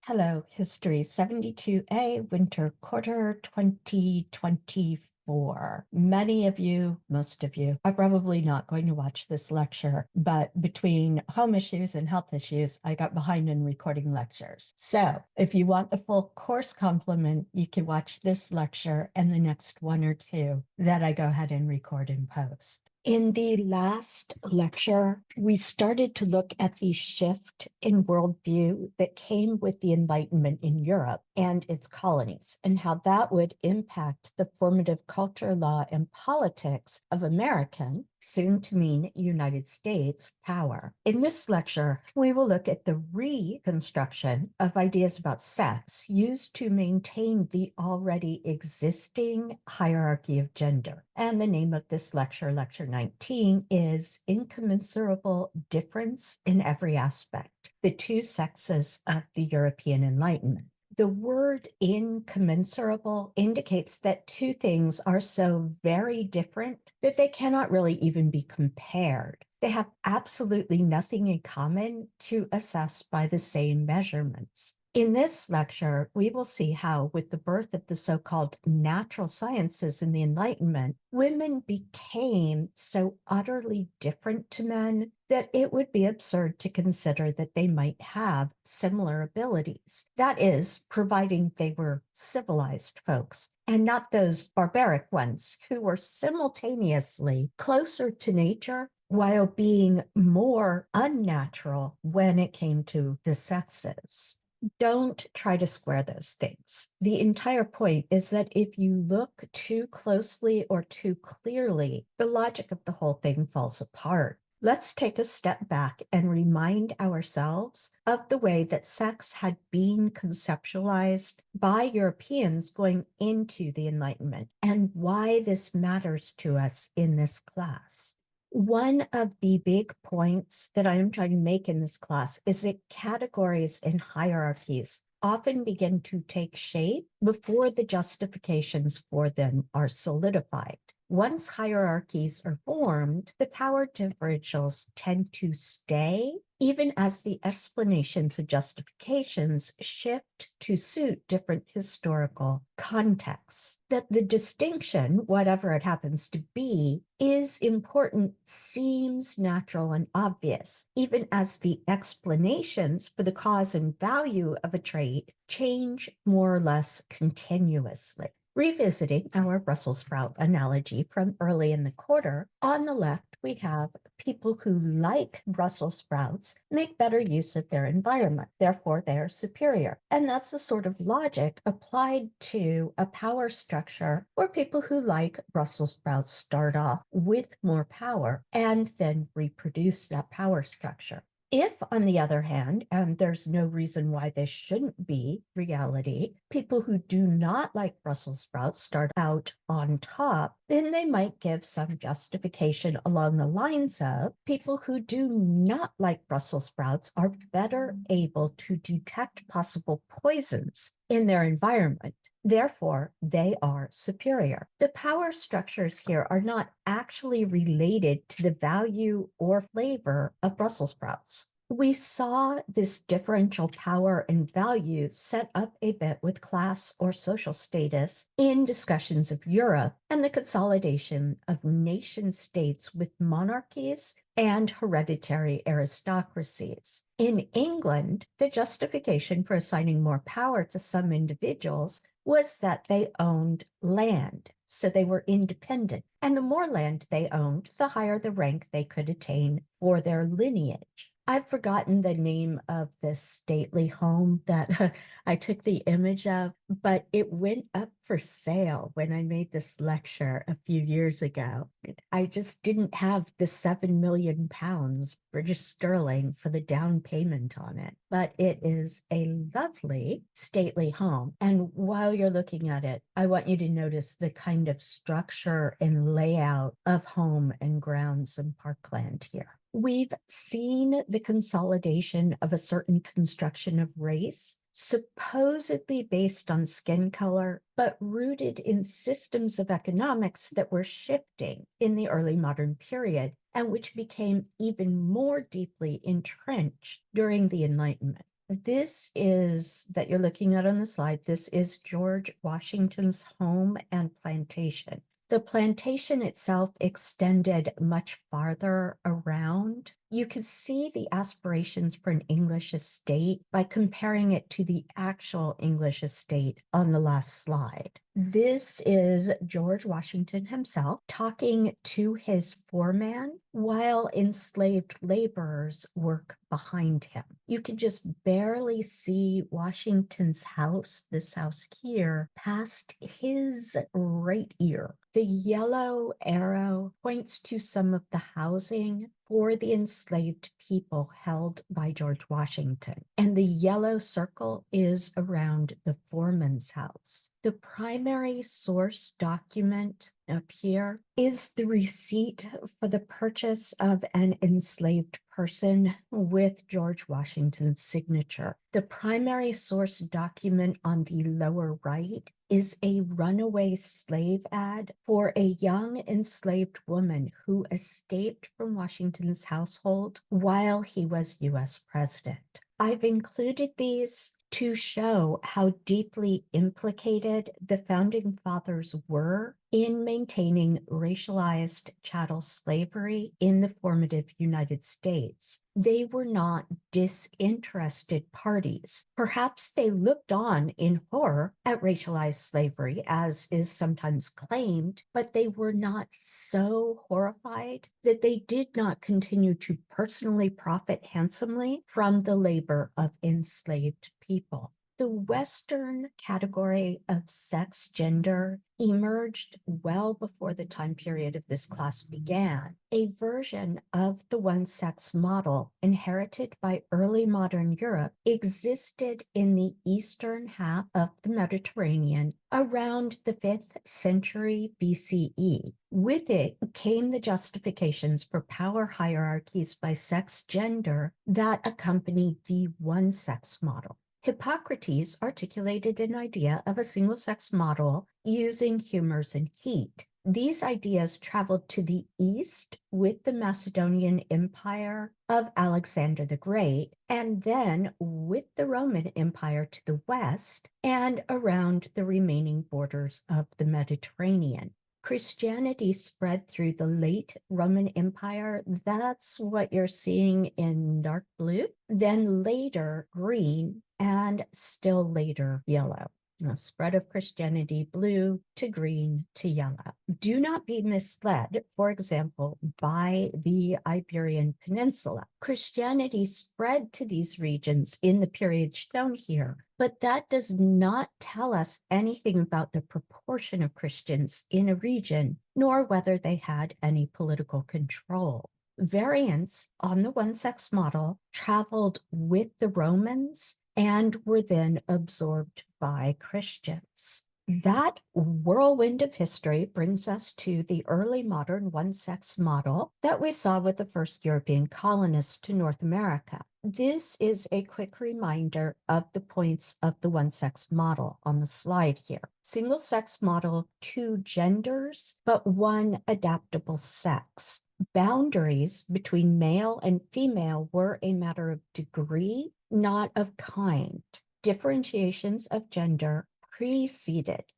Hello, History 72A Winter Quarter 2024. Many of you, most of you, are probably not going to watch this lecture, but between home issues and health issues, I got behind in recording lectures. So if you want the full course complement, you can watch this lecture and the next one or two that I go ahead and record and post. In the last lecture, we started to look at the shift in worldview that came with the Enlightenment in Europe and its colonies, and how that would impact the formative culture, law, and politics of American, soon to mean United States, power. In this lecture, we will look at the reconstruction of ideas about sex used to maintain the already existing hierarchy of gender. And the name of this lecture, Lecture 19, is Incommensurable Difference in Every Aspect, the Two Sexes of the European Enlightenment. The word incommensurable indicates that two things are so very different that they cannot really even be compared. They have absolutely nothing in common to assess by the same measurements. In this lecture, we will see how, with the birth of the so-called natural sciences in the Enlightenment, women became so utterly different to men that it would be absurd to consider that they might have similar abilities. That is, providing they were civilized folks and not those barbaric ones who were simultaneously closer to nature while being more unnatural when it came to the sexes. Don't try to square those things. The entire point is that if you look too closely or too clearly, the logic of the whole thing falls apart. Let's take a step back and remind ourselves of the way that sex had been conceptualized by Europeans going into the Enlightenment and why this matters to us in this class. One of the big points that I am trying to make in this class is that categories and hierarchies often begin to take shape before the justifications for them are solidified. Once hierarchies are formed, the power differentials tend to stay, even as the explanations and justifications shift to suit different historical contexts. That the distinction, whatever it happens to be, is important seems natural and obvious, even as the explanations for the cause and value of a trait change more or less continuously. Revisiting our Brussels sprout analogy from early in the quarter, on the left, we have people who like Brussels sprouts make better use of their environment. Therefore, they are superior. And that's the sort of logic applied to a power structure where people who like Brussels sprouts start off with more power and then reproduce that power structure. If, on the other hand, and there's no reason why this shouldn't be reality, people who do not like Brussels sprouts start out on top, then they might give some justification along the lines of people who do not like Brussels sprouts are better able to detect possible poisons in their environment. Therefore, they are superior. The power structures here are not actually related to the value or flavor of Brussels sprouts. We saw this differential power and value set up a bit with class or social status in discussions of Europe and the consolidation of nation states with monarchies and hereditary aristocracies. In England, the justification for assigning more power to some individuals was that they owned land, so they were independent. And the more land they owned, the higher the rank they could attain for their lineage. I've forgotten the name of this stately home that I took the image of, but it went up for sale when I made this lecture a few years ago. I just didn't have the 7 million pounds British sterling for the down payment on it, but it is a lovely stately home. And while you're looking at it, I want you to notice the kind of structure and layout of home and grounds and parkland here. We've seen the consolidation of a certain construction of race, supposedly based on skin color, but rooted in systems of economics that were shifting in the early modern period and which became even more deeply entrenched during the Enlightenment. This is that you're looking at on the slide. This is George Washington's home and plantation. The plantation itself extended much farther around. You could see the aspirations for an English estate by comparing it to the actual English estate on the last slide. This is George Washington himself talking to his foreman while enslaved laborers work behind him. You can just barely see Washington's house, this house here, past his right ear. The yellow arrow points to some of the housing for the enslaved people held by George Washington. And the yellow circle is around the foreman's house. The primary source document up here is the receipt for the purchase of an enslaved person with George Washington's signature. The primary source document on the lower right is a runaway slave ad for a young enslaved woman who escaped from Washington's household while he was US president. I've included these to show how deeply implicated the founding fathers were in maintaining racialized chattel slavery in the formative United States. They were not disinterested parties. Perhaps they looked on in horror at racialized slavery, as is sometimes claimed, but they were not so horrified that they did not continue to personally profit handsomely from the labor of enslaved people. The Western category of sex gender emerged well before the time period of this class began. A version of the one-sex model inherited by early modern Europe existed in the eastern half of the Mediterranean around the 5th century BCE. With it came the justifications for power hierarchies by sex gender that accompanied the one-sex model. Hippocrates articulated an idea of a single-sex model using humors and heat. These ideas traveled to the east with the Macedonian Empire of Alexander the Great, and then with the Roman Empire to the west and around the remaining borders of the Mediterranean. Christianity spread through the late Roman Empire. That's what you're seeing in dark blue, then later green, and still later yellow. Spread of Christianity, blue to green to yellow. Do not be misled, for example, by the Iberian Peninsula. Christianity spread to these regions in the period shown here, but that does not tell us anything about the proportion of Christians in a region, nor whether they had any political control. Variants on the one-sex model traveled with the Romans and were then absorbed by Christians. That whirlwind of history brings us to the early modern one-sex model that we saw with the first European colonists to North America. This is a quick reminder of the points of the one-sex model on the slide here. Single-sex model, 2 genders, but 1 adaptable sex. Boundaries between male and female were a matter of degree, not of kind. Differentiations of gender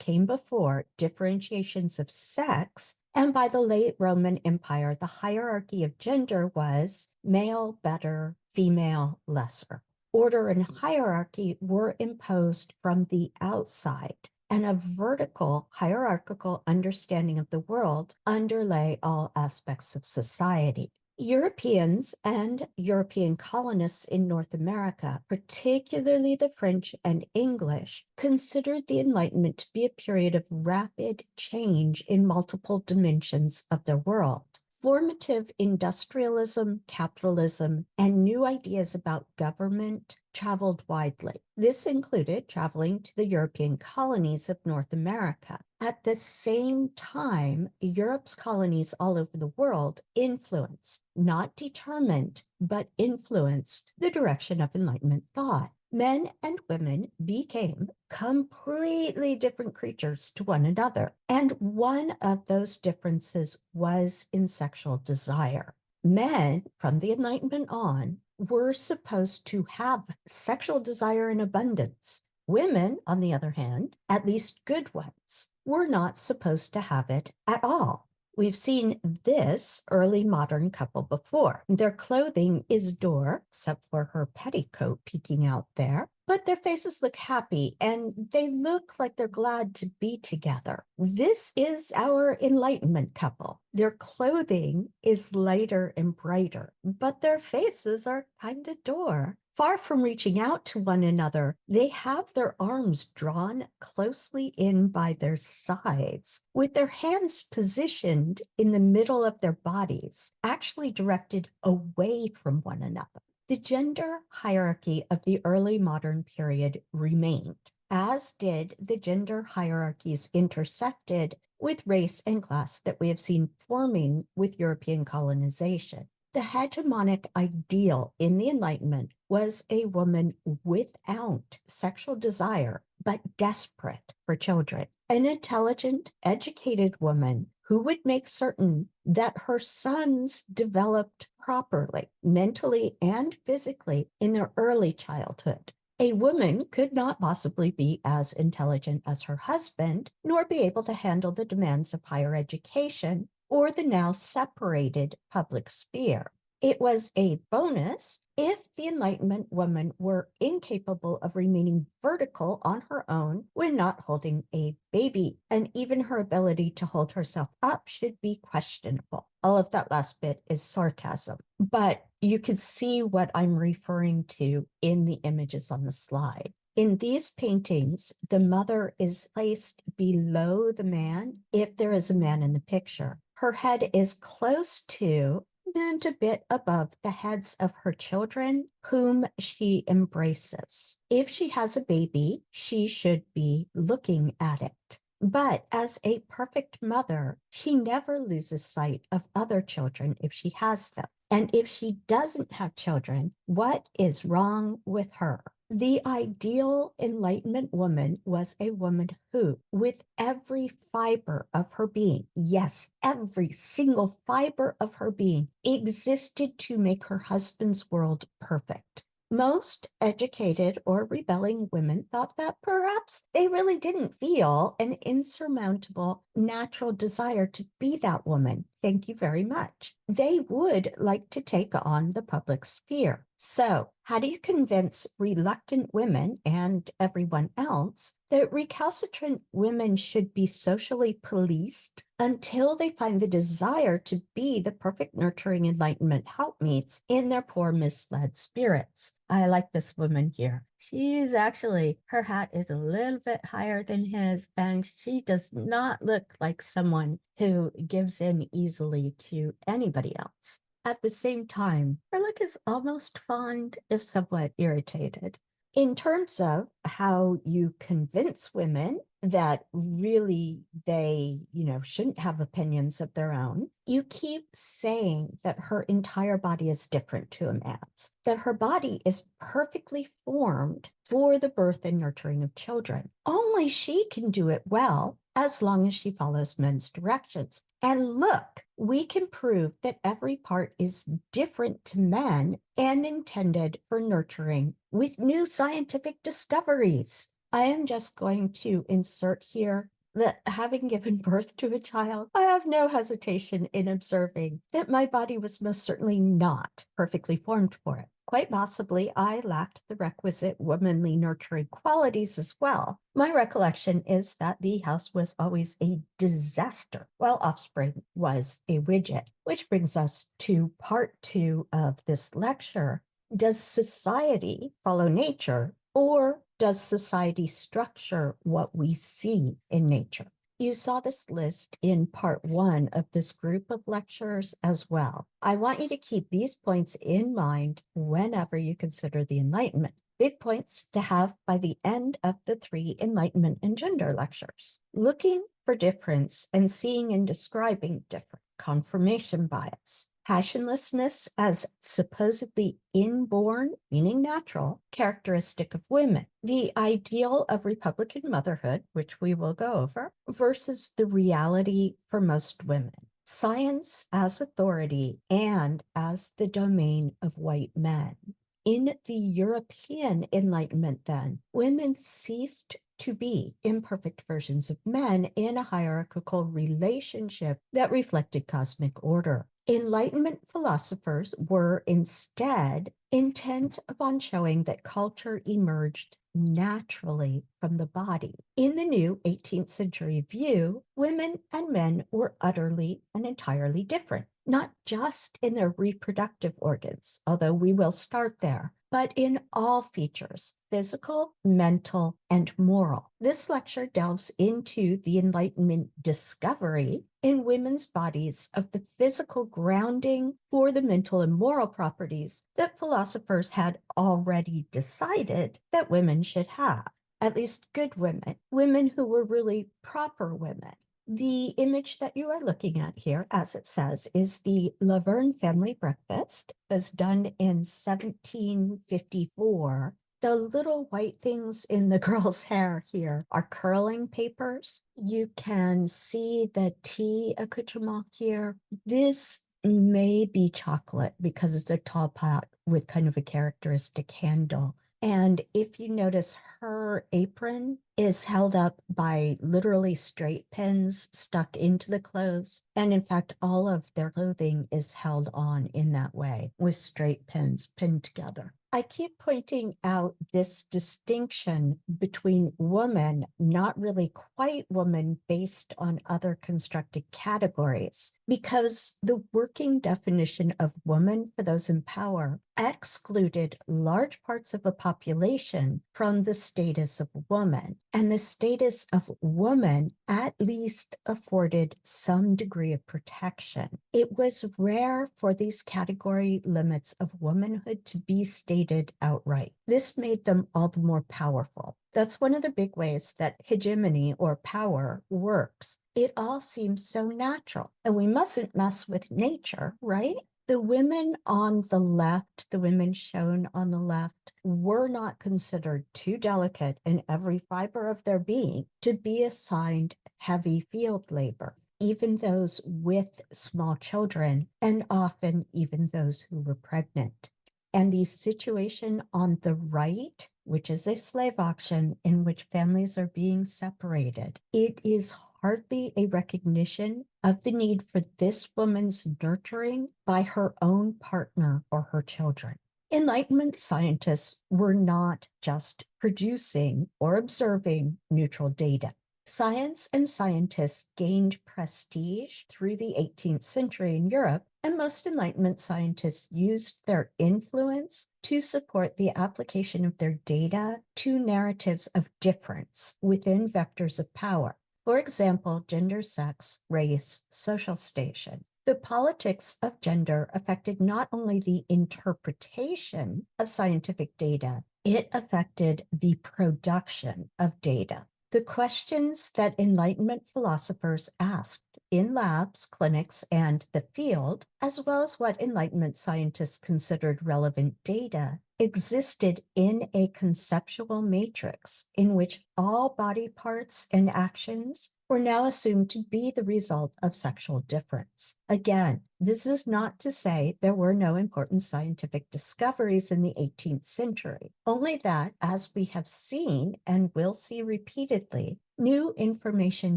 came before differentiations of sex, and by the late Roman Empire, the hierarchy of gender was male better, female lesser. Order and hierarchy were imposed from the outside, and a vertical hierarchical understanding of the world underlay all aspects of society. Europeans and European colonists in North America, particularly the French and English, considered the Enlightenment to be a period of rapid change in multiple dimensions of their world. Formative industrialism, capitalism, and new ideas about government traveled widely. This included traveling to the European colonies of North America. At the same time, Europe's colonies all over the world influenced, not determined, but influenced the direction of Enlightenment thought. Men and women became completely different creatures to one another, and one of those differences was in sexual desire. Men, from the Enlightenment on, were supposed to have sexual desire in abundance. Women, on the other hand, at least good ones, were not supposed to have it at all. We've seen this early modern couple before. Their clothing is Dor, except for her petticoat peeking out there, but their faces look happy and they look like they're glad to be together. This is our Enlightenment couple. Their clothing is lighter and brighter, but their faces are kind of Dor. Far from reaching out to one another, they have their arms drawn closely in by their sides, with their hands positioned in the middle of their bodies, actually directed away from one another. The gender hierarchy of the early modern period remained, as did the gender hierarchies intersected with race and class that we have seen forming with European colonization. The hegemonic ideal in the Enlightenment was a woman without sexual desire, but desperate for children. An intelligent, educated woman who would make certain that her sons developed properly, mentally and physically, in their early childhood. A woman could not possibly be as intelligent as her husband, nor be able to handle the demands of higher education or the now separated public sphere. It was a bonus if the Enlightenment woman were incapable of remaining vertical on her own when not holding a baby, and even her ability to hold herself up should be questionable. All of that last bit is sarcasm, but you can see what I'm referring to in the images on the slide. In these paintings, the mother is placed below the man if there is a man in the picture. Her head is close to and a bit above the heads of her children, whom she embraces. If she has a baby, she should be looking at it. But as a perfect mother, she never loses sight of other children if she has them. And if she doesn't have children, what is wrong with her? The ideal Enlightenment woman was a woman who, with every fiber of her being, yes, every single fiber of her being, existed to make her husband's world perfect. Most educated or rebelling women thought that perhaps they really didn't feel an insurmountable natural desire to be that woman. Thank you very much. They would like to take on the public sphere. So, how do you convince reluctant women and everyone else that recalcitrant women should be socially policed until they find the desire to be the perfect nurturing Enlightenment helpmeets in their poor misled spirits? I like this woman here. She's actually, her hat is a little bit higher than his, and she does not look like someone who gives in easily to anybody else. At the same time, her look is almost fond, if somewhat irritated. In terms of how you convince women that really they, shouldn't have opinions of their own, you keep saying that her entire body is different to a man's, that her body is perfectly formed for the birth and nurturing of children. Only she can do it well as long as she follows men's directions. And look, we can prove that every part is different to men and intended for nurturing with new scientific discoveries. I am just going to insert here that having given birth to a child, I have no hesitation in observing that my body was most certainly not perfectly formed for it. Quite possibly, I lacked the requisite womanly nurturing qualities as well. My recollection is that the house was always a disaster, while offspring was a widget. Which brings us to part 2 of this lecture. Does society follow nature, or does society structure what we see in nature? You saw this list in part 1 of this group of lectures as well. I want you to keep these points in mind whenever you consider the Enlightenment. Big points to have by the end of the 3 Enlightenment and gender lectures. Looking for difference and seeing and describing difference. Confirmation bias. Passionlessness as supposedly inborn, meaning natural, characteristic of women. The ideal of Republican motherhood, which we will go over, versus the reality for most women. Science as authority and as the domain of white men. In the European Enlightenment, then, women ceased to be imperfect versions of men in a hierarchical relationship that reflected cosmic order. Enlightenment philosophers were instead intent upon showing that culture emerged naturally from the body. In the new 18th century view, women and men were utterly and entirely different, not just in their reproductive organs, although we will start there, but in all features, physical, mental, and moral. This lecture delves into the Enlightenment discovery in women's bodies of the physical grounding for the mental and moral properties that philosophers had already decided that women should have, at least good women, women who were really proper women. The image that you are looking at here, as it says, is the Laverne family breakfast. It was done in 1754. The little white things in the girl's hair here are curling papers. You can see the tea accoutrement here. This may be chocolate because it's a tall pot with kind of a characteristic handle. And if you notice, her apron is held up by literally straight pins stuck into the clothes. And in fact, all of their clothing is held on in that way with straight pins pinned together. I keep pointing out this distinction between woman, not really quite woman, based on other constructed categories, because the working definition of woman for those in power excluded large parts of a population from the status of woman. And the status of woman at least afforded some degree of protection. It was rare for these category limits of womanhood to be stated outright. This made them all the more powerful. That's one of the big ways that hegemony or power works. It all seems so natural, and we mustn't mess with nature, right? The women on the left, the women shown on the left, were not considered too delicate in every fiber of their being to be assigned heavy field labor, even those with small children, and often even those who were pregnant. And the situation on the right, which is a slave auction in which families are being separated, it is hardly a recognition of the need for this woman's nurturing by her own partner or her children. Enlightenment scientists were not just producing or observing neutral data. Science and scientists gained prestige through the 18th century in Europe, and most Enlightenment scientists used their influence to support the application of their data to narratives of difference within vectors of power. For example, gender, sex, race, social station. The politics of gender affected not only the interpretation of scientific data, it affected the production of data. The questions that Enlightenment philosophers asked in labs, clinics, and the field, as well as what Enlightenment scientists considered relevant data, existed in a conceptual matrix in which all body parts and actions were now assumed to be the result of sexual difference. Again, this is not to say there were no important scientific discoveries in the 18th century, only that, as we have seen and will see repeatedly, new information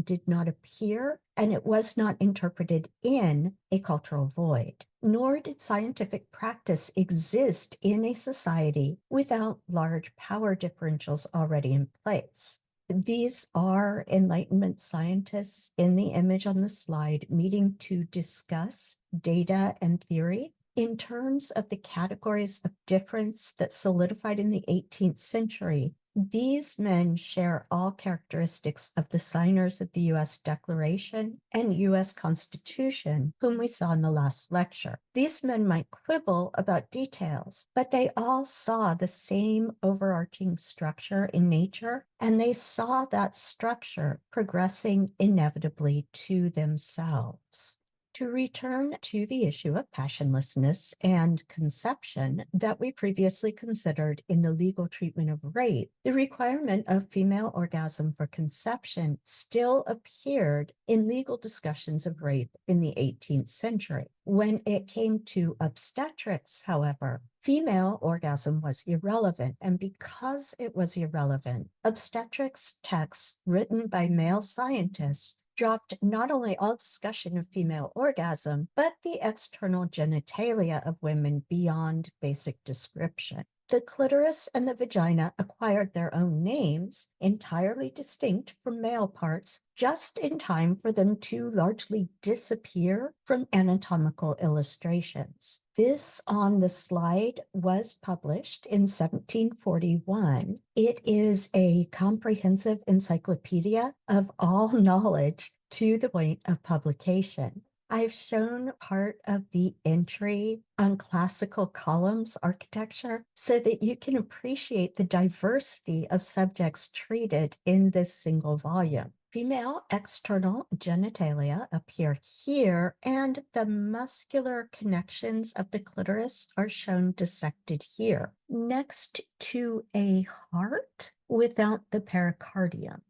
did not appear and it was not interpreted in a cultural void. Nor did scientific practice exist in a society without large power differentials already in place. These are Enlightenment scientists in the image on the slide meeting to discuss data and theory in terms of the categories of difference that solidified in the 18th century. These men share all characteristics of the signers of the U.S. Declaration and U.S. Constitution, whom we saw in the last lecture. These men might quibble about details, but they all saw the same overarching structure in nature, and they saw that structure progressing inevitably to themselves. To return to the issue of passionlessness and conception that we previously considered in the legal treatment of rape, the requirement of female orgasm for conception still appeared in legal discussions of rape in the 18th century. When it came to obstetrics, however, female orgasm was irrelevant, and because it was irrelevant, obstetrics texts written by male scientists dropped not only all discussion of female orgasm, but the external genitalia of women beyond basic description. The clitoris and the vagina acquired their own names, entirely distinct from male parts, just in time for them to largely disappear from anatomical illustrations. This on the slide was published in 1741. It is a comprehensive encyclopedia of all knowledge to the point of publication. I've shown part of the entry on classical columns architecture so that you can appreciate the diversity of subjects treated in this single volume. Female external genitalia appear here, and the muscular connections of the clitoris are shown dissected here, next to a heart without the pericardium.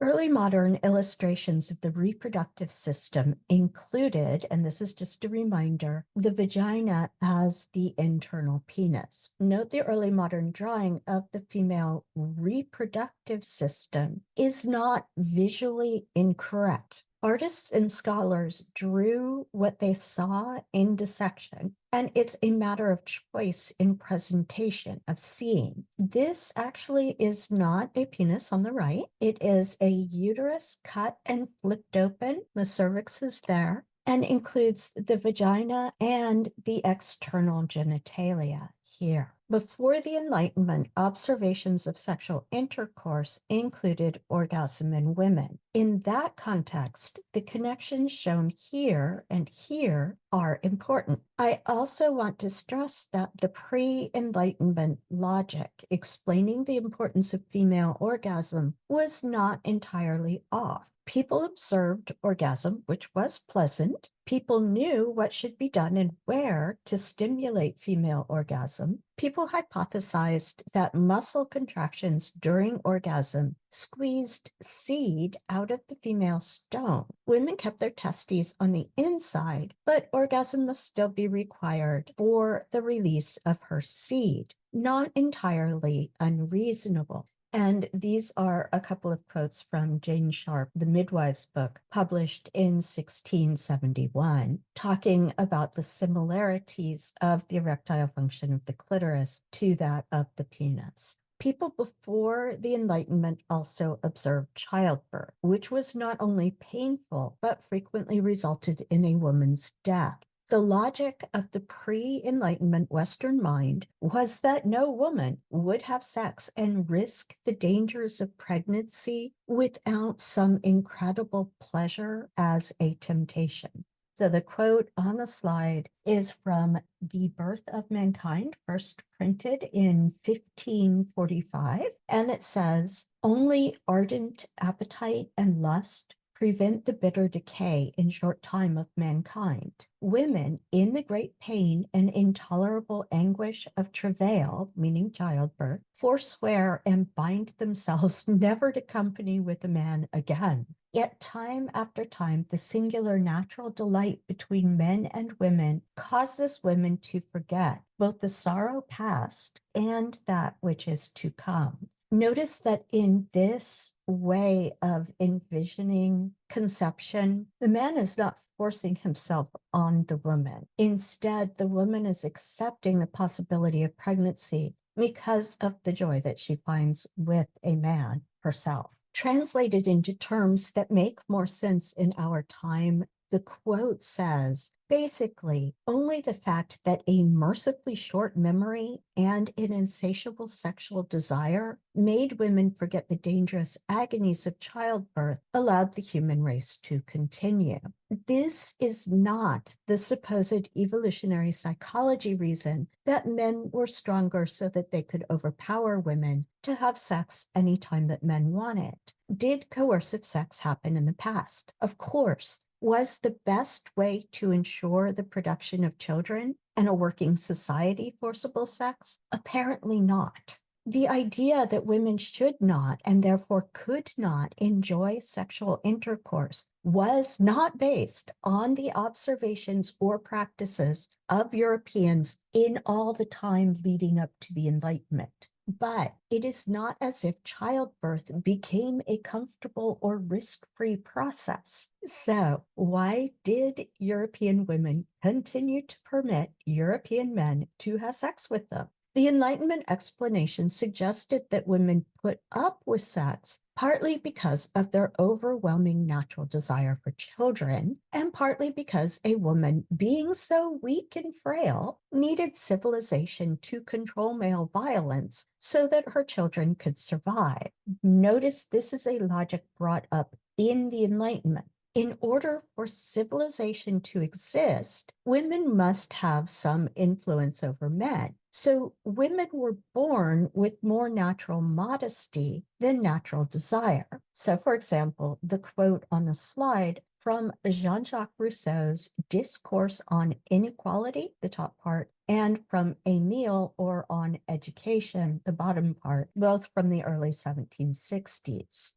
Early modern illustrations of the reproductive system included, and this is just a reminder, the vagina as the internal penis. Note the early modern drawing of the female reproductive system is not visually incorrect. Artists and scholars drew what they saw in dissection, and it's a matter of choice in presentation of seeing. This actually is not a penis on the right. It is a uterus cut and flipped open. The cervix is there and includes the vagina and the external genitalia here. Before the Enlightenment, observations of sexual intercourse included orgasm in women. In that context, the connections shown here and here are important. I also want to stress that the pre-Enlightenment logic explaining the importance of female orgasm was not entirely off. People observed orgasm, which was pleasant. People knew what should be done and where to stimulate female orgasm. People hypothesized that muscle contractions during orgasm squeezed seed out of the female stone. Women kept their testes on the inside, but orgasm must still be required for the release of her seed. Not entirely unreasonable. And these are a couple of quotes from Jane Sharp, the midwife's book, published in 1671, talking about the similarities of the erectile function of the clitoris to that of the penis. People before the Enlightenment also observed childbirth, which was not only painful, but frequently resulted in a woman's death. The logic of the pre-Enlightenment Western mind was that no woman would have sex and risk the dangers of pregnancy without some incredible pleasure as a temptation. So the quote on the slide is from The Birth of Mankind, first printed in 1545, and it says, "Only ardent appetite and lust prevent the bitter decay in short time of mankind. Women in the great pain and intolerable anguish of travail," meaning childbirth, "forswear and bind themselves never to company with a man again. Yet time after time, the singular natural delight between men and women causes women to forget both the sorrow past and that which is to come." Notice that in this way of envisioning conception, the man is not forcing himself on the woman. Instead, the woman is accepting the possibility of pregnancy because of the joy that she finds with a man herself. Translated into terms that make more sense in our time, the quote says, basically, only the fact that a mercifully short memory and an insatiable sexual desire made women forget the dangerous agonies of childbirth allowed the human race to continue. This is not the supposed evolutionary psychology reason that men were stronger so that they could overpower women to have sex anytime that men wanted. Did coercive sex happen in the past? Of course. Was the best way to ensure the production of children and a working society forcible sex? Apparently not. The idea that women should not and therefore could not enjoy sexual intercourse was not based on the observations or practices of Europeans in all the time leading up to the Enlightenment. But it is not as if childbirth became a comfortable or risk-free process. So, why did European women continue to permit European men to have sex with them? The Enlightenment explanation suggested that women put up with sex partly because of their overwhelming natural desire for children, and partly because a woman, being so weak and frail, needed civilization to control male violence so that her children could survive. Notice this is a logic brought up in the Enlightenment. In order for civilization to exist, women must have some influence over men. So women were born with more natural modesty than natural desire. So, for example, the quote on the slide from Jean-Jacques Rousseau's Discourse on Inequality, the top part, and from Emile or on Education, the bottom part, both from the early 1760s.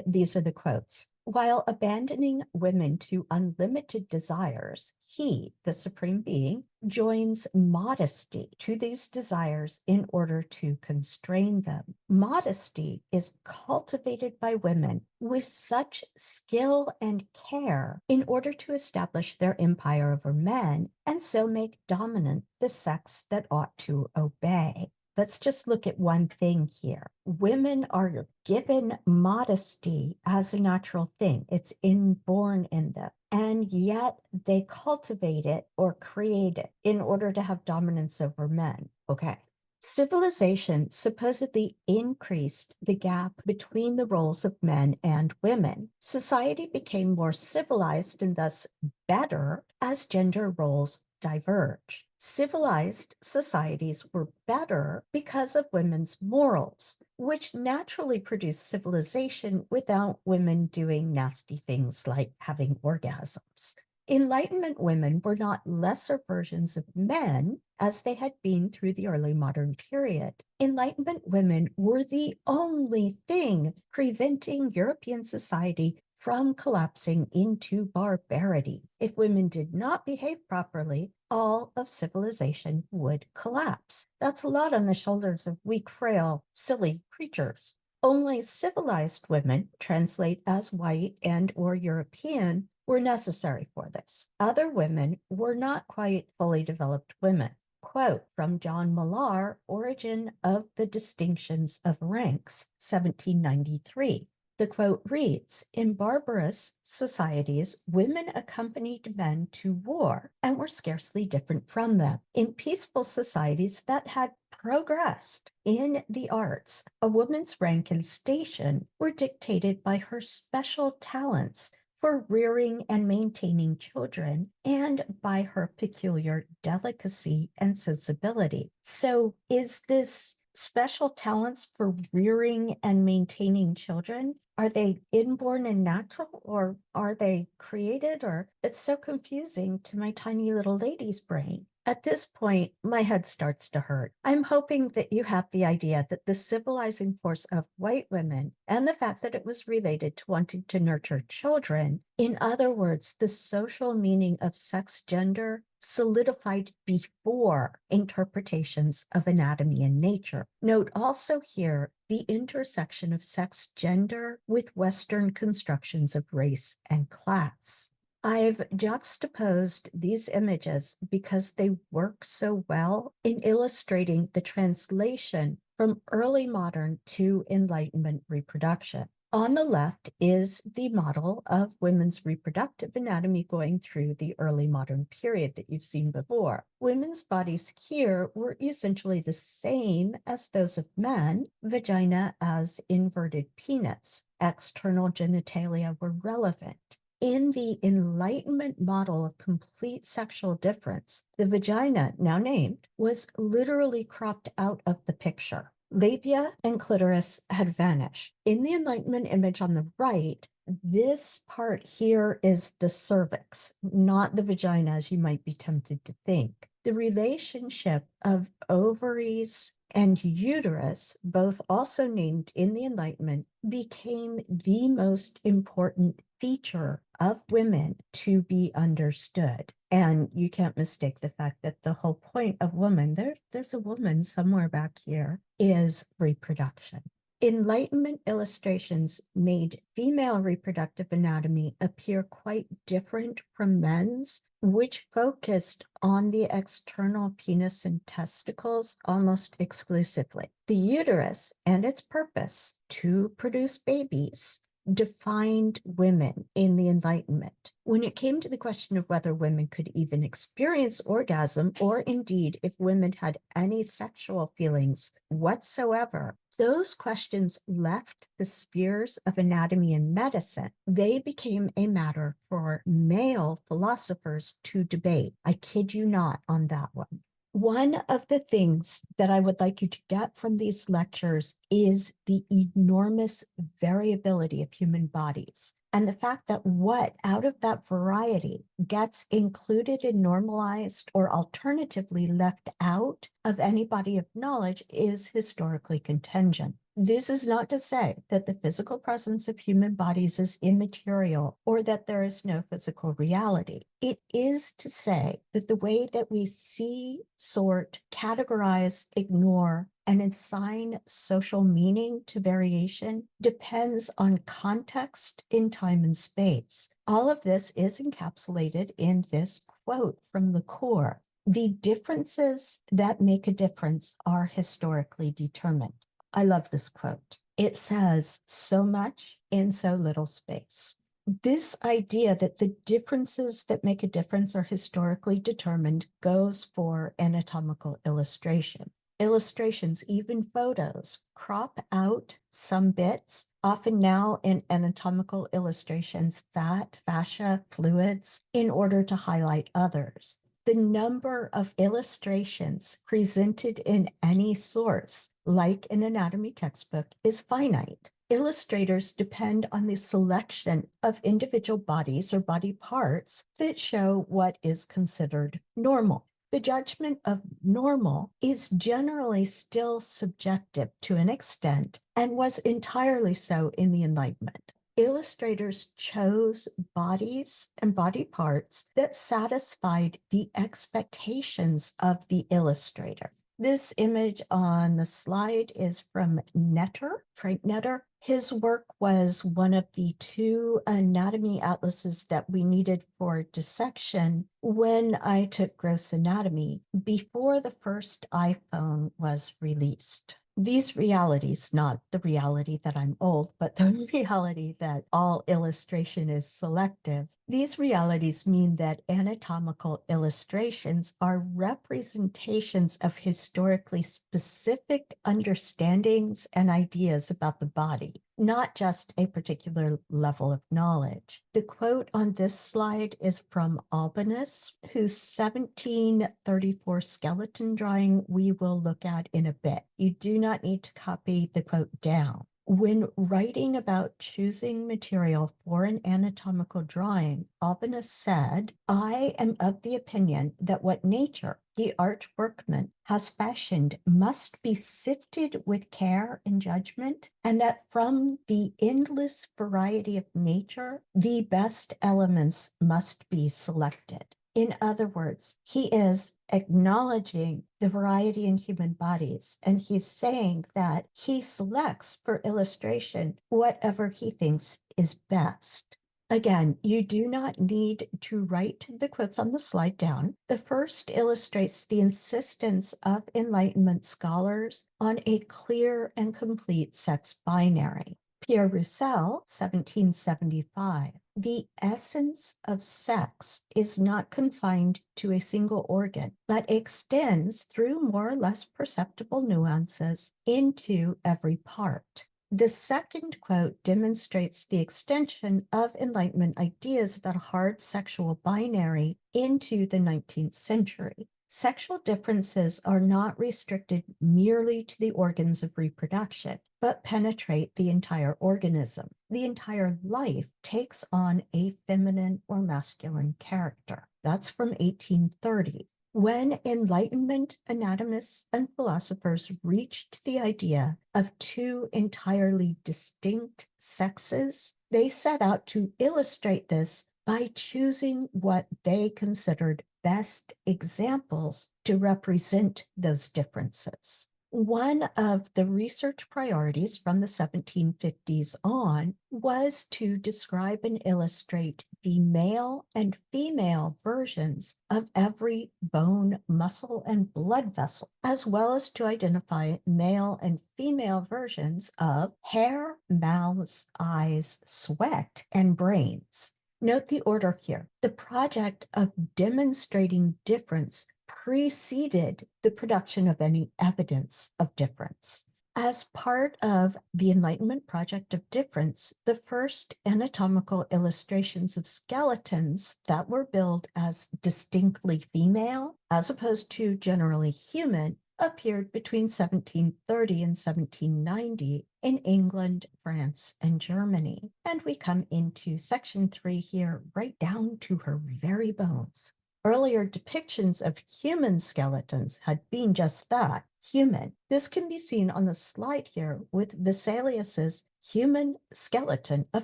These are the quotes. While abandoning women to unlimited desires, he, the supreme being, joins modesty to these desires in order to constrain them. Modesty is cultivated by women with such skill and care in order to establish their empire over men and so make dominant the sex that ought to obey. Let's just look at one thing here. Women are given modesty as a natural thing. It's inborn in them. And yet they cultivate it or create it in order to have dominance over men. Okay. Civilization supposedly increased the gap between the roles of men and women. Society became more civilized and thus better as gender roles diverged. Civilized societies were better because of women's morals, which naturally produced civilization without women doing nasty things like having orgasms. Enlightenment women were not lesser versions of men as they had been through the early modern period. Enlightenment women were the only thing preventing European society from collapsing into barbarity. If women did not behave properly, all of civilization would collapse. That's a lot on the shoulders of weak, frail, silly creatures. Only civilized women, translate as white and or European, were necessary for this. Other women were not quite fully developed women. Quote from John Millar, Origin of the Distinctions of Ranks, 1793. The quote reads, in barbarous societies, women accompanied men to war and were scarcely different from them. In peaceful societies that had progressed in the arts, a woman's rank and station were dictated by her special talents for rearing and maintaining children and by her peculiar delicacy and sensibility. So is this special talents for rearing and maintaining children? Are they inborn and natural, or are they created? Or it's so confusing to my tiny little lady's brain. At this point, my head starts to hurt. I'm hoping that you have the idea that the civilizing force of white women and the fact that it was related to wanting to nurture children, in other words, the social meaning of sex gender, solidified before interpretations of anatomy and nature. Note also here the intersection of sex gender with Western constructions of race and class. I've juxtaposed these images because they work so well in illustrating the translation from early modern to Enlightenment reproduction. On the left is the model of women's reproductive anatomy going through the early modern period that you've seen before. Women's bodies here were essentially the same as those of men, vagina as inverted penis. External genitalia were relevant. In the Enlightenment model of complete sexual difference, the vagina, now named, was literally cropped out of the picture. Labia and clitoris had vanished. In the Enlightenment image on the right, This part here is the cervix, not the vagina, as you might be tempted to think. The relationship of ovaries and uterus, both also named in the Enlightenment, became the most important feature of women to be understood. And you can't mistake the fact that the whole point of woman, there's a woman somewhere back here, is reproduction. Enlightenment illustrations made female reproductive anatomy appear quite different from men's, which focused on the external penis and testicles almost exclusively. The uterus and its purpose to produce babies defined women in the Enlightenment. When it came to the question of whether women could even experience orgasm, or indeed if women had any sexual feelings whatsoever, those questions left the spheres of anatomy and medicine. They became a matter for male philosophers to debate. I kid you not on that one. One of the things that I would like you to get from these lectures is the enormous variability of human bodies, and the fact that what out of that variety gets included and normalized or alternatively left out of any body of knowledge is historically contingent. This is not to say that the physical presence of human bodies is immaterial or that there is no physical reality. It is to say that the way that we see, sort, categorize, ignore, and assign social meaning to variation depends on context in time and space. All of this is encapsulated in this quote from the core. The differences that make a difference are historically determined. I love this quote. It says so much in so little space. This idea that the differences that make a difference are historically determined goes for anatomical illustration. Illustrations, even photos, crop out some bits, often now in anatomical illustrations, fat, fascia, fluids, in order to highlight others. The number of illustrations presented in any source, like an anatomy textbook, is finite. Illustrators depend on the selection of individual bodies or body parts that show what is considered normal. The judgment of normal is generally still subjective to an extent and was entirely so in the Enlightenment. Illustrators chose bodies and body parts that satisfied the expectations of the illustrator. This image on the slide is from Netter, Frank Netter. His work was one of the 2 anatomy atlases that we needed for dissection when I took gross anatomy before the first iPhone was released. These realities, not the reality that I'm old, but the reality that all illustration is selective, these realities mean that anatomical illustrations are representations of historically specific understandings and ideas about the body, not just a particular level of knowledge. The quote on this slide is from Albinus, whose 1734 skeleton drawing we will look at in a bit. You do not need to copy the quote down. When writing about choosing material for an anatomical drawing, Albinus said, "I am of the opinion that what nature, the art workman, has fashioned must be sifted with care and judgment, and that from the endless variety of nature, the best elements must be selected." In other words, he is acknowledging the variety in human bodies, and he's saying that he selects for illustration whatever he thinks is best. Again, you do not need to write the quotes on the slide down. The first illustrates the insistence of Enlightenment scholars on a clear and complete sex binary. Pierre Roussel, 1775. The essence of sex is not confined to a single organ, but extends through more or less perceptible nuances into every part. The second quote demonstrates the extension of Enlightenment ideas about a hard sexual binary into the 19th century. Sexual differences are not restricted merely to the organs of reproduction, but penetrate the entire organism. The entire life takes on a feminine or masculine character. That's from 1830. When Enlightenment anatomists and philosophers reached the idea of two entirely distinct sexes, they set out to illustrate this by choosing what they considered best examples to represent those differences. One of the research priorities from the 1750s on was to describe and illustrate the male and female versions of every bone, muscle, and blood vessel, as well as to identify male and female versions of hair, mouths, eyes, sweat, and brains. Note the order here. The project of demonstrating difference preceded the production of any evidence of difference. As part of the Enlightenment project of difference, the first anatomical illustrations of skeletons that were billed as distinctly female, as opposed to generally human, appeared between 1730 and 1790 in England, France, and Germany. And we come into section 3 here, right down to her very bones. Earlier depictions of human skeletons had been just that, human. This can be seen on the slide here with Vesalius's human skeleton of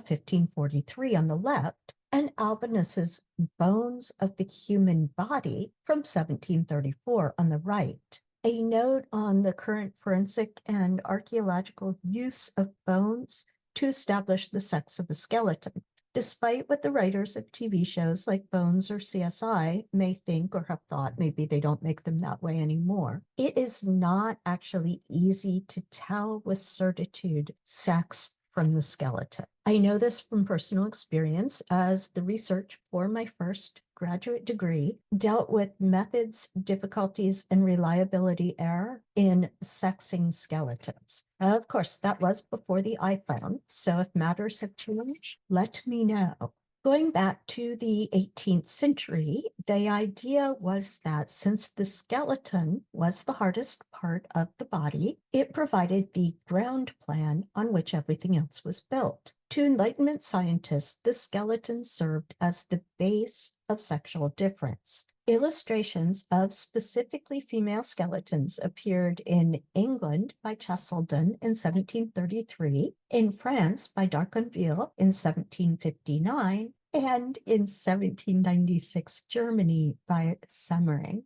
1543 on the left, and Albinus's bones of the human body from 1734 on the right. A note on the current forensic and archaeological use of bones to establish the sex of a skeleton. Despite what the writers of TV shows like Bones or CSI may think or have thought, maybe they don't make them that way anymore, it is not actually easy to tell with certitude sex from the skeleton. I know this from personal experience, as the research for my first graduate degree dealt with methods, difficulties, and reliability error in sexing skeletons. Of course, that was before the iPhone, so if matters have changed, let me know. Going back to the 18th century, the idea was that since the skeleton was the hardest part of the body, it provided the ground plan on which everything else was built. To Enlightenment scientists, the skeleton served as the base of sexual difference. Illustrations of specifically female skeletons appeared in England by Cheselden in 1733, in France by d'Arconville in 1759, and in 1796 Germany by Semmering.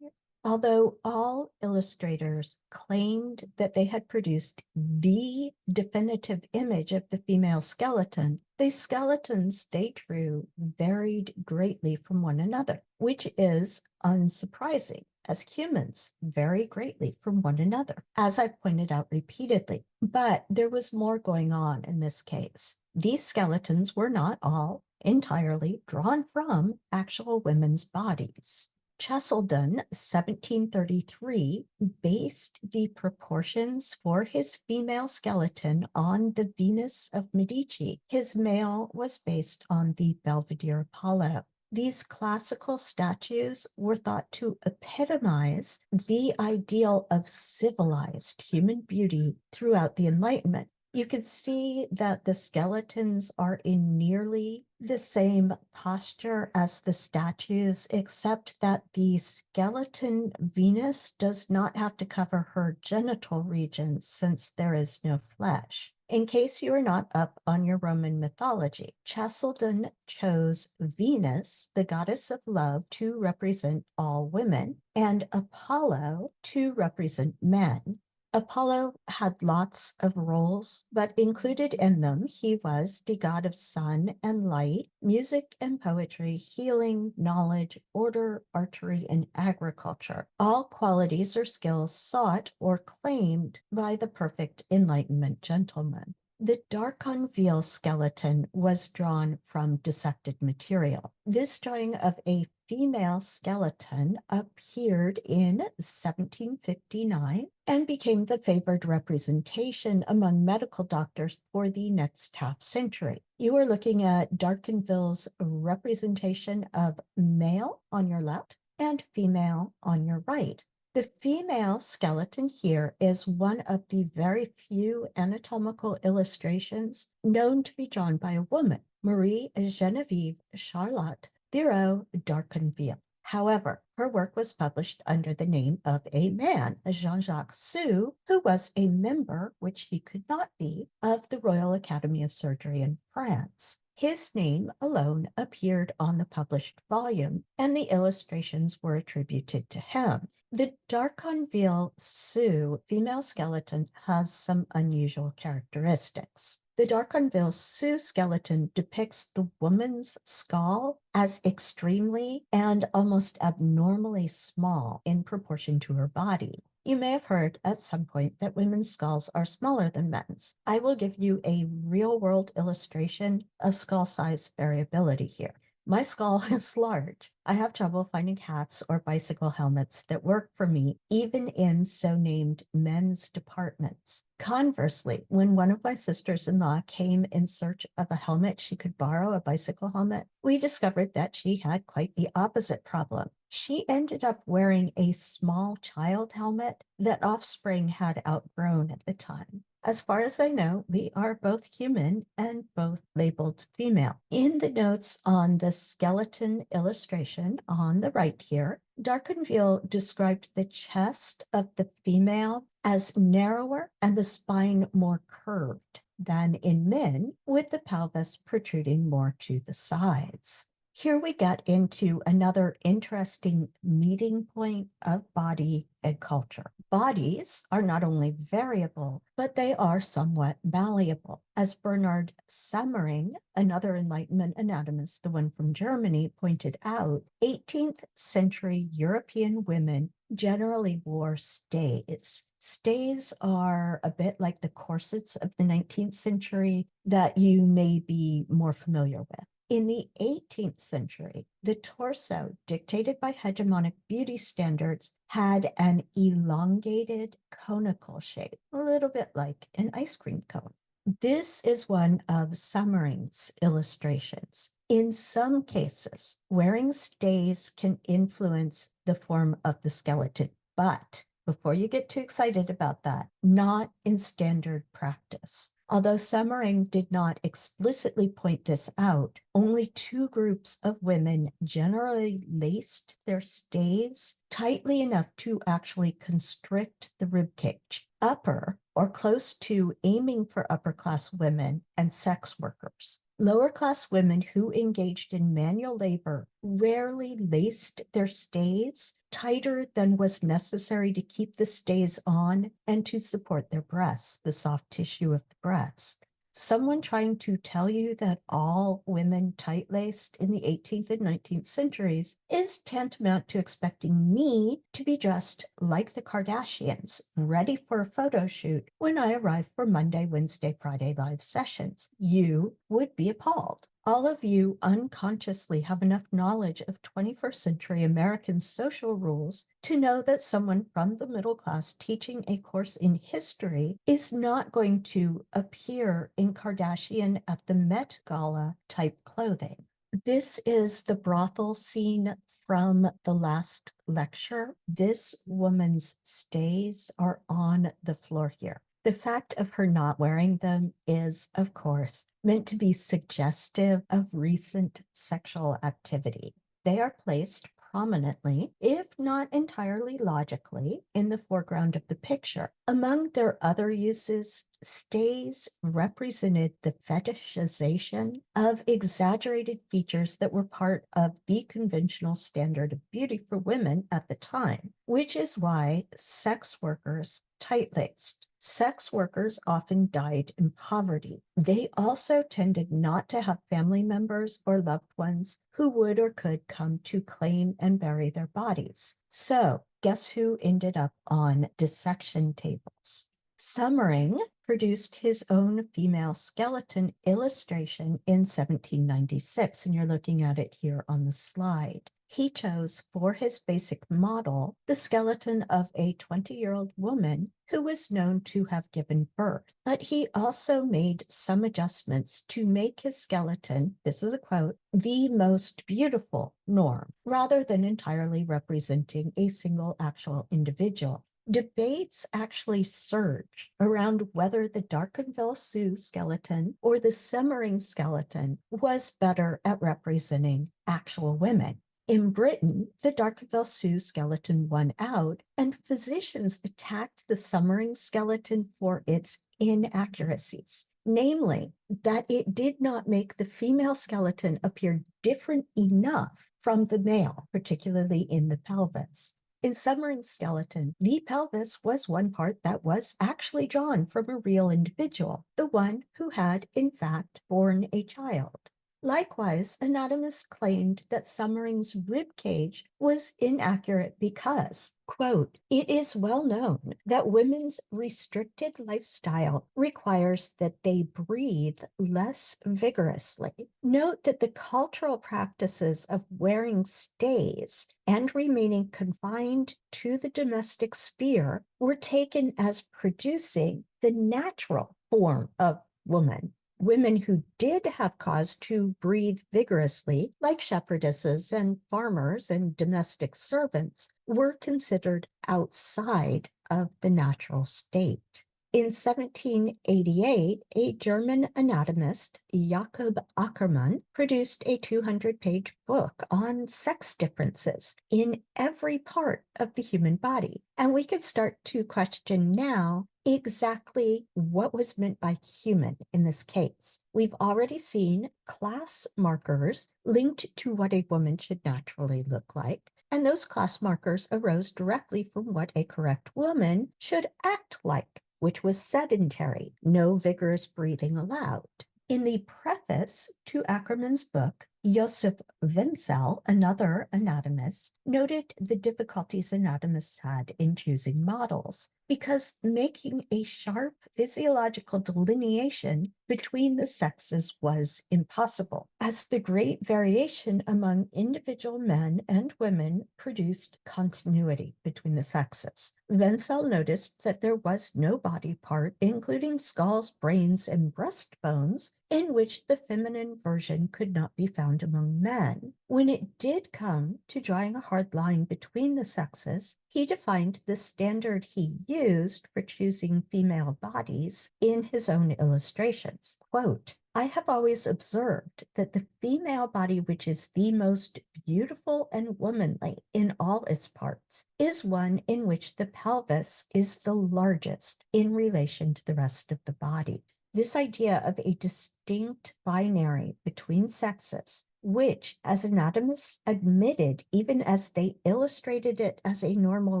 Although all illustrators claimed that they had produced the definitive image of the female skeleton, the skeletons they drew varied greatly from one another, which is unsurprising, as humans vary greatly from one another, as I've pointed out repeatedly. But there was more going on in this case. These skeletons were not all entirely drawn from actual women's bodies. Cheselden, 1733, based the proportions for his female skeleton on the Venus of Medici. His male was based on the Belvedere Apollo. These classical statues were thought to epitomize the ideal of civilized human beauty throughout the Enlightenment. You can see that the skeletons are in nearly the same posture as the statues, except that the skeleton Venus does not have to cover her genital region since there is no flesh. In case you are not up on your Roman mythology, Cheselden chose Venus, the goddess of love, to represent all women, and Apollo to represent men. Apollo had lots of roles, but included in them, he was the god of sun and light, music and poetry, healing, knowledge, order, archery, and agriculture, all qualities or skills sought or claimed by the perfect Enlightenment gentleman. The d'Arconville skeleton was drawn from dissected material. This drawing of a female skeleton appeared in 1759 and became the favored representation among medical doctors for the next half century. You are looking at d'Arconville's representation of male on your left and female on your right. The female skeleton here is one of the very few anatomical illustrations known to be drawn by a woman, Marie Genevieve Charlotte Thero d'Arconville. However, her work was published under the name of a man, Jean-Jacques Sue, who was a member, which he could not be, of the Royal Academy of Surgery in France. His name alone appeared on the published volume, and the illustrations were attributed to him. The d'Arconville Sioux female skeleton has some unusual characteristics. The d'Arconville Sioux skeleton depicts the woman's skull as extremely and almost abnormally small in proportion to her body. You may have heard at some point that women's skulls are smaller than men's. I will give you a real-world illustration of skull size variability here. My skull is large. I have trouble finding hats or bicycle helmets that work for me, even in so-named men's departments. Conversely, when one of my sisters-in-law came in search of a helmet she could borrow, a bicycle helmet, we discovered that she had quite the opposite problem. She ended up wearing a small child helmet that Offspring had outgrown at the time. As far as I know, we are both human and both labeled female. In the notes on the skeleton illustration on the right here, d'Arconville described the chest of the female as narrower and the spine more curved than in men, with the pelvis protruding more to the sides. Here we get into another interesting meeting point of body and culture. Bodies are not only variable, but they are somewhat malleable. As Bernard Semmering, another Enlightenment anatomist, the one from Germany, pointed out, 18th century European women generally wore stays. Stays are a bit like the corsets of the 19th century that you may be more familiar with. In the 18th century, the torso, dictated by hegemonic beauty standards, had an elongated conical shape, a little bit like an ice cream cone. This is one of Semmering's illustrations. In some cases, wearing stays can influence the form of the skeleton, but before you get too excited about that, not in standard practice. Although Semmering did not explicitly point this out, only two groups of women generally laced their stays tightly enough to actually constrict the ribcage. Upper, or close to aiming for upper-class women and sex workers. Lower-class women who engaged in manual labor rarely laced their stays tighter than was necessary to keep the stays on and to support their breasts, the soft tissue of the breast. Someone trying to tell you that all women tight-laced in the 18th and 19th centuries is tantamount to expecting me to be dressed like the Kardashians, ready for a photo shoot when I arrive for Monday, Wednesday, Friday live sessions. You would be appalled. All of you unconsciously have enough knowledge of 21st century American social rules to know that someone from the middle class teaching a course in history is not going to appear in Kardashian at the Met Gala type clothing. This is the brothel scene from the last lecture. This woman's stays are on the floor here. The fact of her not wearing them is, of course, meant to be suggestive of recent sexual activity. They are placed prominently, if not entirely logically, in the foreground of the picture. Among their other uses, stays represented the fetishization of exaggerated features that were part of the conventional standard of beauty for women at the time, which is why sex workers tight-laced. Sex workers often died in poverty. They also tended not to have family members or loved ones who would or could come to claim and bury their bodies. So, guess who ended up on dissection tables? Semmering produced his own female skeleton illustration in 1796, and you're looking at it here on the slide. He chose for his basic model the skeleton of a 20-year-old woman who was known to have given birth, but he also made some adjustments to make his skeleton, this is a quote, the most beautiful norm, rather than entirely representing a single actual individual. Debates actually surged around whether the Darconville Sioux skeleton or the Semmering skeleton was better at representing actual women. In Britain, the Darconville Sioux skeleton won out, and physicians attacked the Semmering skeleton for its inaccuracies, namely that it did not make the female skeleton appear different enough from the male, particularly in the pelvis. In Semmering's skeleton, the pelvis was one part that was actually drawn from a real individual, the one who had, in fact, borne a child. Likewise, anatomists claimed that Semmering's rib cage was inaccurate because, quote, it is well known that women's restricted lifestyle requires that they breathe less vigorously. Note that the cultural practices of wearing stays and remaining confined to the domestic sphere were taken as producing the natural form of woman. Women who did have cause to breathe vigorously, like shepherdesses and farmers and domestic servants, were considered outside of the natural state. In 1788, a German anatomist, Jakob Ackermann, produced a 200-page book on sex differences in every part of the human body. And we can start to question now exactly what was meant by human in this case. We've already seen class markers linked to what a woman should naturally look like, and those class markers arose directly from what a correct woman should act like, which was sedentary, no vigorous breathing allowed. In the preface to Ackermann's book, Josef Wenzel, another anatomist, noted the difficulties anatomists had in choosing models because making a sharp physiological delineation between the sexes was impossible, as the great variation among individual men and women produced continuity between the sexes. Wenzel noticed that there was no body part, including skulls, brains, and breastbones, in which the feminine version could not be found among men. When it did come to drawing a hard line between the sexes, he defined the standard he used for choosing female bodies in his own illustrations. Quote, I have always observed that the female body which is the most beautiful and womanly in all its parts is one in which the pelvis is the largest in relation to the rest of the body. This idea of a distinct binary between sexes, which, as anatomists admitted, even as they illustrated it as a normal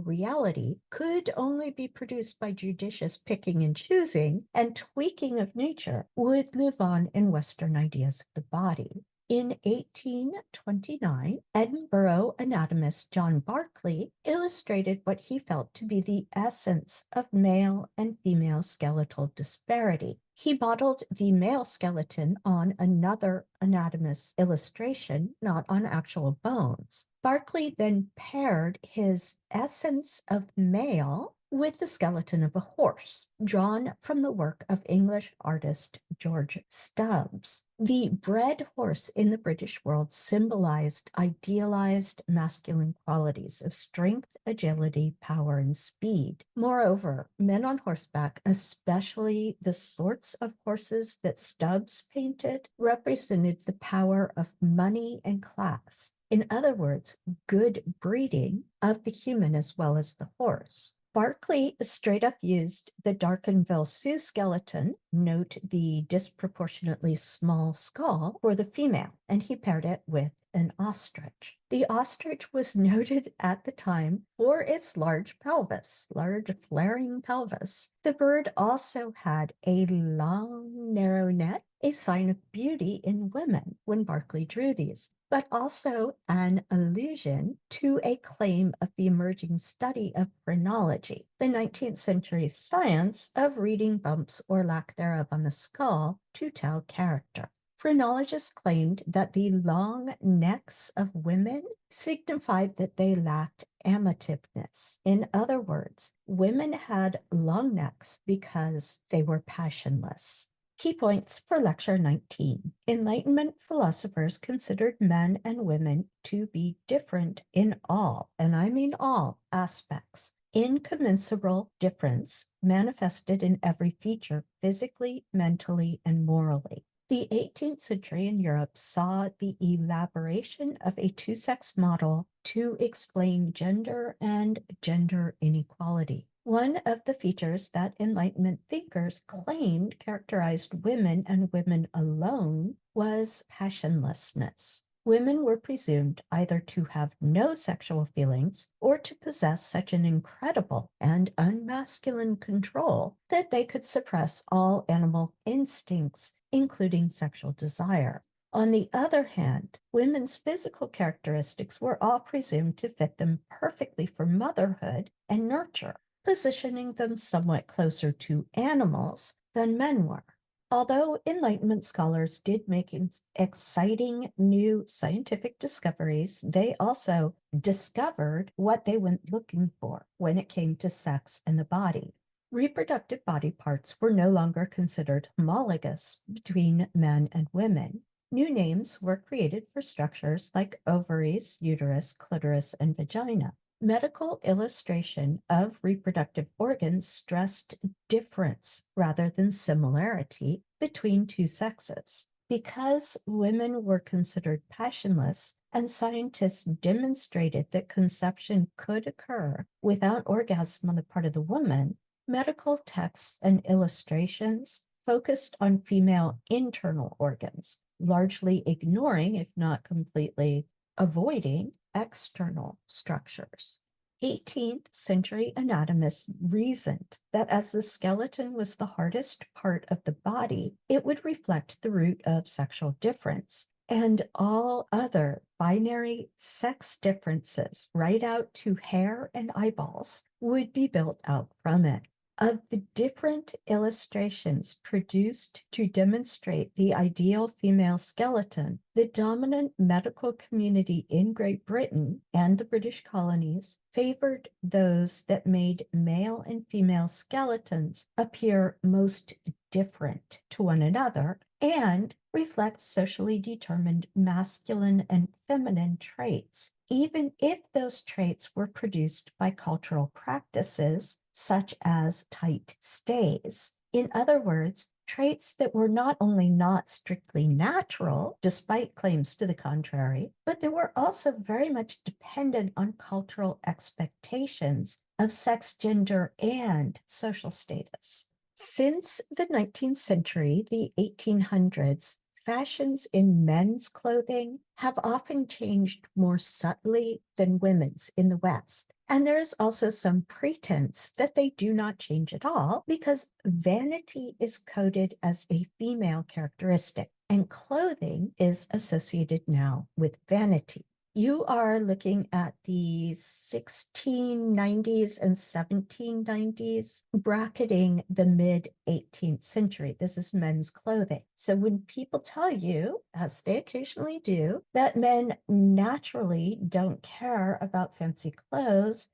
reality, could only be produced by judicious picking and choosing and tweaking of nature, would live on in Western ideas of the body. In 1829, Edinburgh anatomist John Barclay illustrated what he felt to be the essence of male and female skeletal disparity. He modeled the male skeleton on another anatomist's illustration, not on actual bones. Barclay then paired his essence of male with the skeleton of a horse, drawn from the work of English artist George Stubbs. The bred horse in the British world symbolized idealized masculine qualities of strength, agility, power, and speed. Moreover, men on horseback, especially the sorts of horses that Stubbs painted, represented the power of money and class. In other words, good breeding of the human as well as the horse. Barclay straight up used the Darconville Sioux skeleton, note the disproportionately small skull, for the female, and he paired it with an ostrich. The ostrich was noted at the time for its large pelvis, large flaring pelvis. The bird also had a long, narrow neck, a sign of beauty in women when Barclay drew these, but also an allusion to a claim of the emerging study of phrenology, the 19th century science of reading bumps or lack thereof on the skull to tell character. Phrenologists claimed that the long necks of women signified that they lacked amativeness. In other words, women had long necks because they were passionless. Key points for Lecture 19. Enlightenment philosophers considered men and women to be different in all, and I mean all, aspects. Incommensurable difference manifested in every feature, physically, mentally, and morally. The 18th century in Europe saw the elaboration of a two-sex model to explain gender and gender inequality. One of the features that Enlightenment thinkers claimed characterized women and women alone was passionlessness. Women were presumed either to have no sexual feelings or to possess such an incredible and unmasculine control that they could suppress all animal instincts, including sexual desire. On the other hand, women's physical characteristics were all presumed to fit them perfectly for motherhood and nurture, positioning them somewhat closer to animals than men were. Although Enlightenment scholars did make exciting new scientific discoveries, they also discovered what they went looking for when it came to sex and the body. Reproductive body parts were no longer considered homologous between men and women. New names were created for structures like ovaries, uterus, clitoris, and vagina. Medical illustration of reproductive organs stressed difference rather than similarity between two sexes. Because women were considered passionless and scientists demonstrated that conception could occur without orgasm on the part of the woman, medical texts and illustrations focused on female internal organs, largely ignoring, if not completely avoiding, external structures. 18th century anatomists reasoned that as the skeleton was the hardest part of the body, it would reflect the root of sexual difference, and all other binary sex differences, right out to hair and eyeballs, would be built out from it. Of the different illustrations produced to demonstrate the ideal female skeleton, the dominant medical community in Great Britain and the British colonies favored those that made male and female skeletons appear most different to one another and reflect socially determined masculine and feminine traits, even if those traits were produced by cultural practices such as tight stays. In other words, traits that were not only not strictly natural, despite claims to the contrary, but they were also very much dependent on cultural expectations of sex, gender, and social status. Since the 19th century, the 1800s, fashions in men's clothing have often changed more subtly than women's in the West. And there is also some pretense that they do not change at all because vanity is coded as a female characteristic and clothing is associated now with vanity. You are looking at the 1690s and 1790s, bracketing the mid 18th century. This is men's clothing. So when people tell you, as they occasionally do, that men naturally don't care about fancy clothes,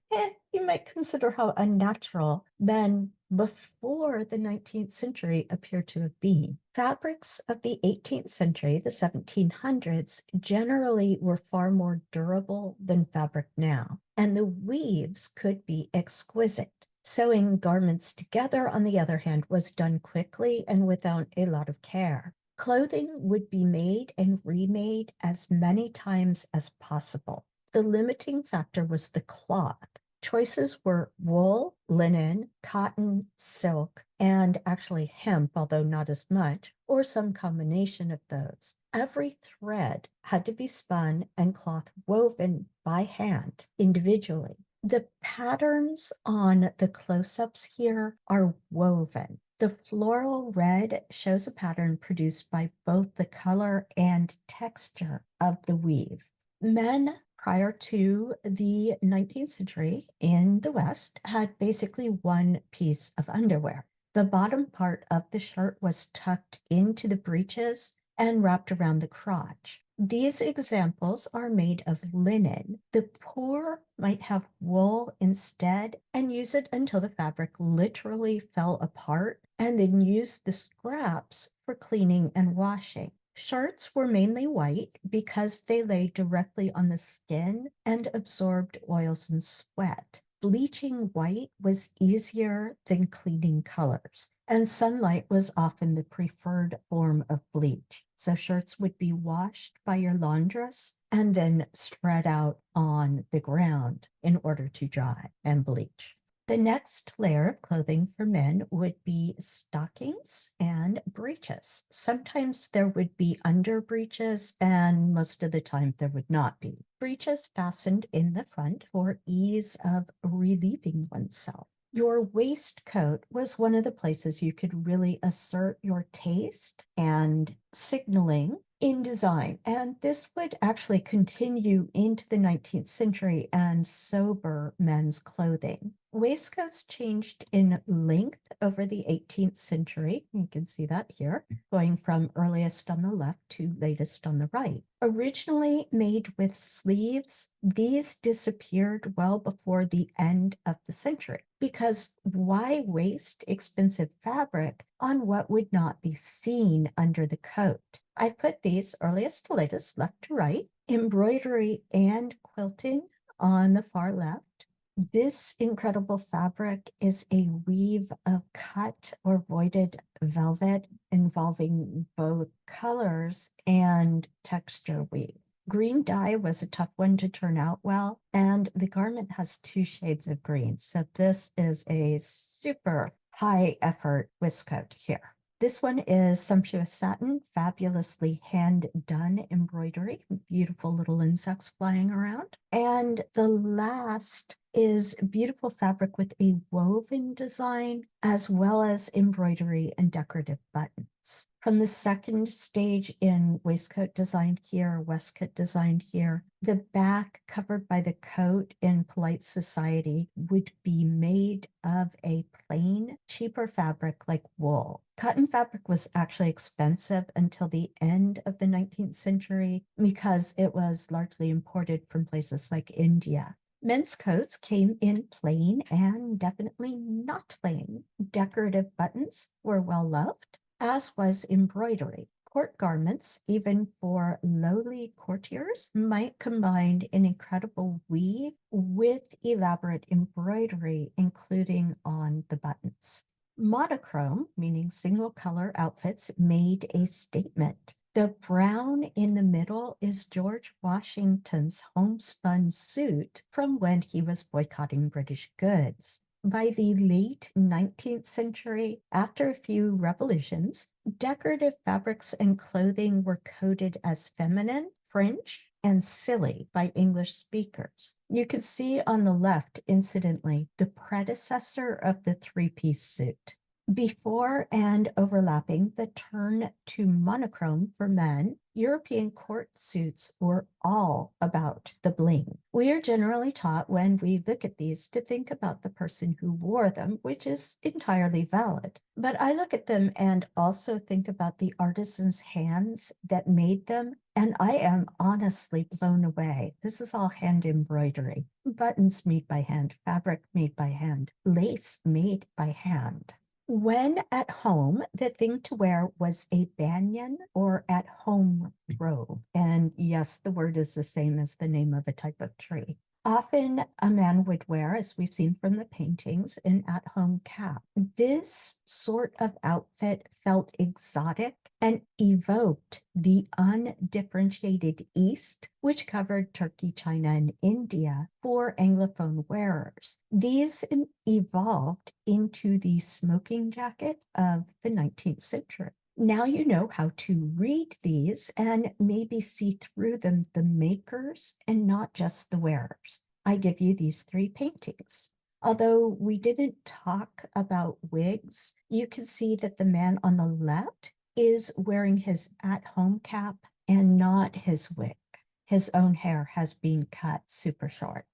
you might consider how unnatural men before the 19th century appear to have been. Fabrics of the 18th century, the 1700s, generally were far more durable than fabric now, and the weaves could be exquisite. Sewing garments together, on the other hand, was done quickly and without a lot of care. Clothing would be made and remade as many times as possible. The limiting factor was the cloth. Choices were wool, linen, cotton, silk, and actually hemp, although not as much, or some combination of those. Every thread had to be spun and cloth woven by hand individually. The patterns on the close-ups here are woven. The floral red shows a pattern produced by both the color and texture of the weave. Men prior to the 19th century in the West had basically one piece of underwear. The bottom part of the shirt was tucked into the breeches and wrapped around the crotch. These examples are made of linen. The poor might have wool instead and use it until the fabric literally fell apart, and then use the scraps for cleaning and washing. Shirts were mainly white because they lay directly on the skin and absorbed oils and sweat. Bleaching white was easier than cleaning colors, and sunlight was often the preferred form of bleach. So shirts would be washed by your laundress and then spread out on the ground in order to dry and bleach. The next layer of clothing for men would be stockings and breeches. Sometimes there would be under breeches, and most of the time there would not be. Breeches fastened in the front for ease of relieving oneself. Your waistcoat was one of the places you could really assert your taste and signaling in design. And this would actually continue into the 19th century and sober men's clothing. Waistcoats changed in length over the 18th century. You can see that here, going from earliest on the left to latest on the right. Originally made with sleeves, these disappeared well before the end of the century, because why waste expensive fabric on what would not be seen under the coat? I put these earliest to latest, left to right, embroidery and quilting on the far left. This incredible fabric is a weave of cut or voided velvet involving both colors and texture weave. Green dye was a tough one to turn out well, and the garment has 2 shades of green. So this is a super high effort waistcoat here. This one is sumptuous satin, fabulously hand-done embroidery, beautiful little insects flying around. And the last is beautiful fabric with a woven design, as well as embroidery and decorative buttons. From the second stage in waistcoat design here, waistcoat design here, the back covered by the coat in polite society would be made of a plain, cheaper fabric like wool. Cotton fabric was actually expensive until the end of the 19th century because it was largely imported from places like India. Men's coats came in plain and definitely not plain. Decorative buttons were well loved, as was embroidery. Court garments, even for lowly courtiers, might combine an incredible weave with elaborate embroidery, including on the buttons. Monochrome, meaning single color outfits, made a statement. The brown in the middle is George Washington's homespun suit from when he was boycotting British goods. By the late 19th century, after a few revolutions, decorative fabrics and clothing were coded as feminine, French, and silly by English speakers. You can see on the left, incidentally, the predecessor of the three-piece suit. Before and overlapping the turn to monochrome for men, European court suits were all about the bling. We are generally taught when we look at these to think about the person who wore them, which is entirely valid. But I look at them and also think about the artisan's hands that made them, and I am honestly blown away. This is all hand embroidery. Buttons made by hand, fabric made by hand, lace made by hand. When at home, the thing to wear was a banyan or at-home robe. And yes, the word is the same as the name of a type of tree. Often a man would wear, as we've seen from the paintings, an at-home cap. This sort of outfit felt exotic and evoked the undifferentiated East, which covered Turkey, China, and India for Anglophone wearers. These evolved into the smoking jacket of the 19th century. Now you know how to read these and maybe see through them the makers and not just the wearers. I give you these 3 paintings. Although we didn't talk about wigs, you can see that the man on the left is wearing his at-home cap and not his wig. His own hair has been cut super short.